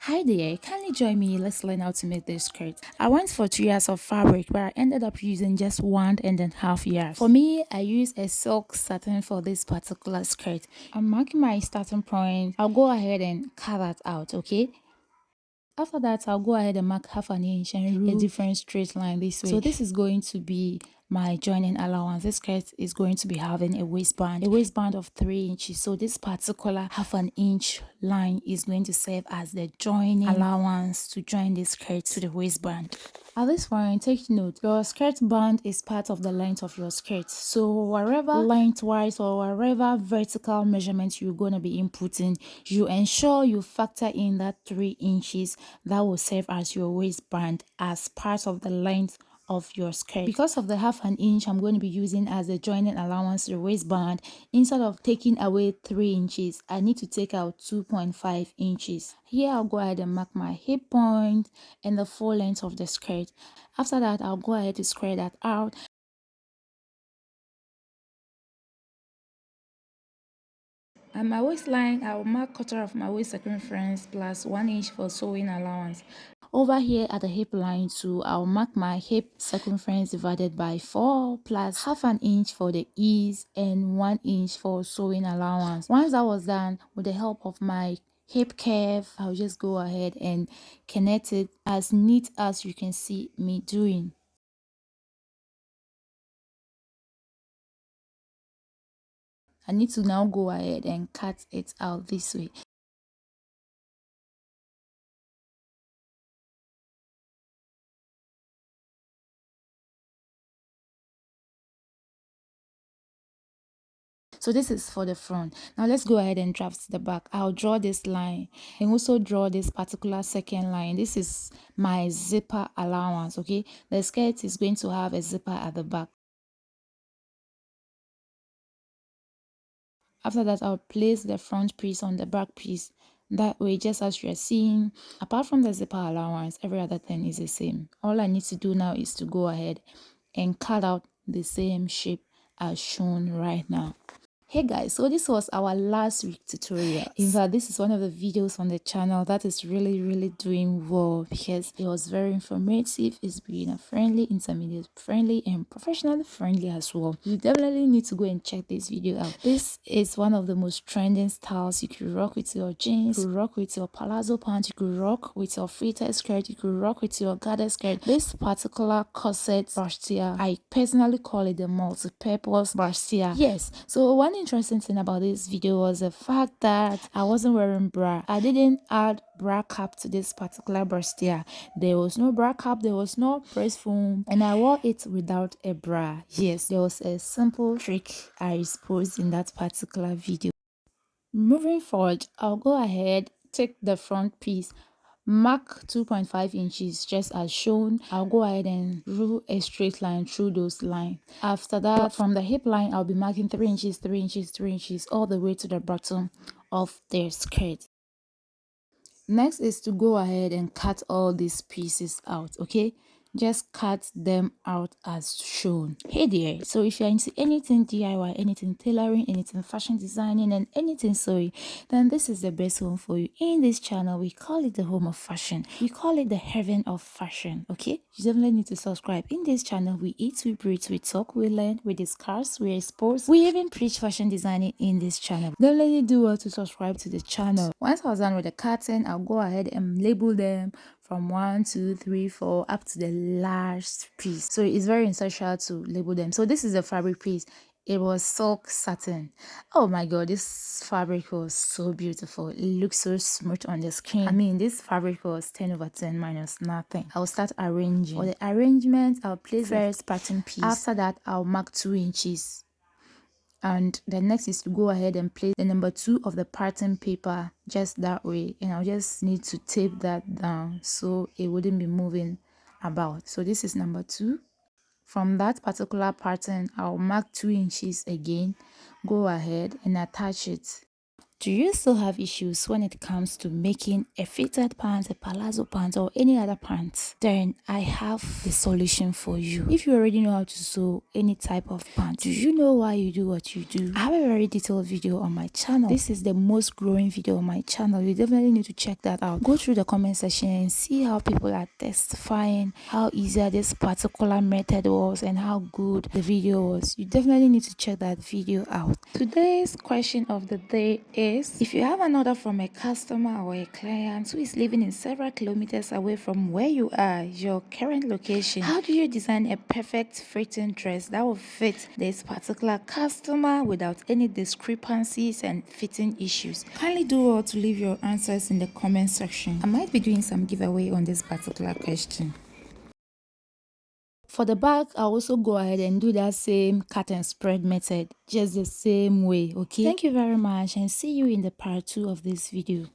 Hi there, kindly join me. Let's learn how to make this skirt. I went for 2 years of fabric, but I ended up using just 1.5 years. For me, I use a silk satin for this particular skirt. I'm marking my starting point. I'll go ahead and cut that out, okay? After that, I'll go ahead and mark half an inch and rule a different straight line this way. So this is going to be my joining allowance. This skirt is going to be having a waistband of 3 inches. So this particular half an inch line is going to serve as the joining allowance to join this skirt to the waistband. At this point, take note, your skirt band is part of the length of your skirt. So wherever lengthwise or wherever vertical measurement you're going to be inputting, you ensure you factor in that 3 inches that will serve as your waistband as part of the length of your skirt. Because of the half an inch I'm going to be using as a joining allowance to the waistband, instead of taking away 3 inches, I need to take out 2.5 inches. Here I'll go ahead and mark my hip point and the full length of the skirt. After that, I'll go ahead to square that out. At my waistline, I'll mark quarter of my waist circumference plus 1 inch for sewing allowance. Over here at the hip line too, I'll mark my hip circumference divided by 4 plus half an inch for the ease and 1 inch for sewing allowance. Once that was done, with the help of my hip curve, I'll just go ahead and connect it as neat as you can see me doing. I need to now go ahead and cut it out this way. So this is for the front. Now let's go ahead and draft the back. I'll draw this line and also draw this particular second line. This is my zipper allowance, okay? The skirt is going to have a zipper at the back. After that, I'll place the front piece on the back piece. That way, just as you're seeing, apart from the zipper allowance, every other thing is the same. All I need to do now is to go ahead and cut out the same shape as shown right now. Hey guys, so this was our last week tutorial. In fact, this is one of the videos on the channel that is really doing well because it was very informative. It's beginner friendly, intermediate friendly, and professional friendly as well. You definitely need to go and check this video out. This is one of the most trending styles. You could rock with your jeans, you could rock with your palazzo pants, you could rock with your fitted skirt, you could rock with your gathered skirt. This particular corset bustier, I personally call it the multi-purpose bustier. Yes, so one interesting thing about this video was the fact that I wasn't wearing bra. I didn't add bra cap to this particular bustier. There was no bra cap, there was no press foam, and I wore it without a bra. Yes, there was a simple trick I exposed in that particular video. Moving forward, I'll go ahead, take the front piece, mark 2.5 inches just as shown. I'll go ahead and rule a straight line through those lines. After that, from the hip line, I'll be marking 3 inches, 3 inches, 3 inches all the way to the bottom of the skirt. Next is to go ahead and cut all these pieces out, okay? Just cut them out as shown. Hey there, so if you're into anything DIY, anything tailoring, anything fashion designing, and anything sewing, then this is the best home for you. In this channel, we call it the home of fashion. We call it the heaven of fashion, okay? You definitely need to subscribe. In this channel, we eat, we breathe, we talk, we learn, we discuss, we expose, we even preach fashion designing in this channel. Definitely do well to subscribe to the channel. Once I was done with the cutting, I'll go ahead and label them from 1, 2, 3, 4 up to the last piece. So it's very essential to label them. So this is the fabric piece. It was silk satin. Oh my god, this fabric was so beautiful. It looks so smooth on the skin. I mean, this fabric was 10 over 10 minus nothing. I'll start arranging. For the arrangement, I'll place the first pattern piece. After that, I'll mark 2 inches. And the next is to go ahead and place the number 2 of the pattern paper just that way, and I'll just need to tape that down so it wouldn't be moving about. So this is number 2. From that particular pattern, I'll mark 2 inches again, go ahead and attach it. Do you still have issues when it comes to making a fitted pants, a palazzo pants, or any other pants? Then I have the solution for you. If you already know how to sew any type of pants, do you know why you do what you do? I have a very detailed video on my channel. This is the most growing video on my channel. You definitely need to check that out. Go through the comment section and see how people are testifying how easy this particular method was and how good the video was. You definitely need to check that video out. Today's question of the day is, if you have an order from a customer or a client who is living in several kilometers away from where you are, your current location, how do you design a perfect fitting dress that will fit this particular customer without any discrepancies and fitting issues? Kindly do well to leave your answers in the comment section. I might be doing some giveaway on this particular question. For the back, I'll also go ahead and do that same cut and spread method, just the same way, okay? Thank you very much and see you in the part 2 of this video.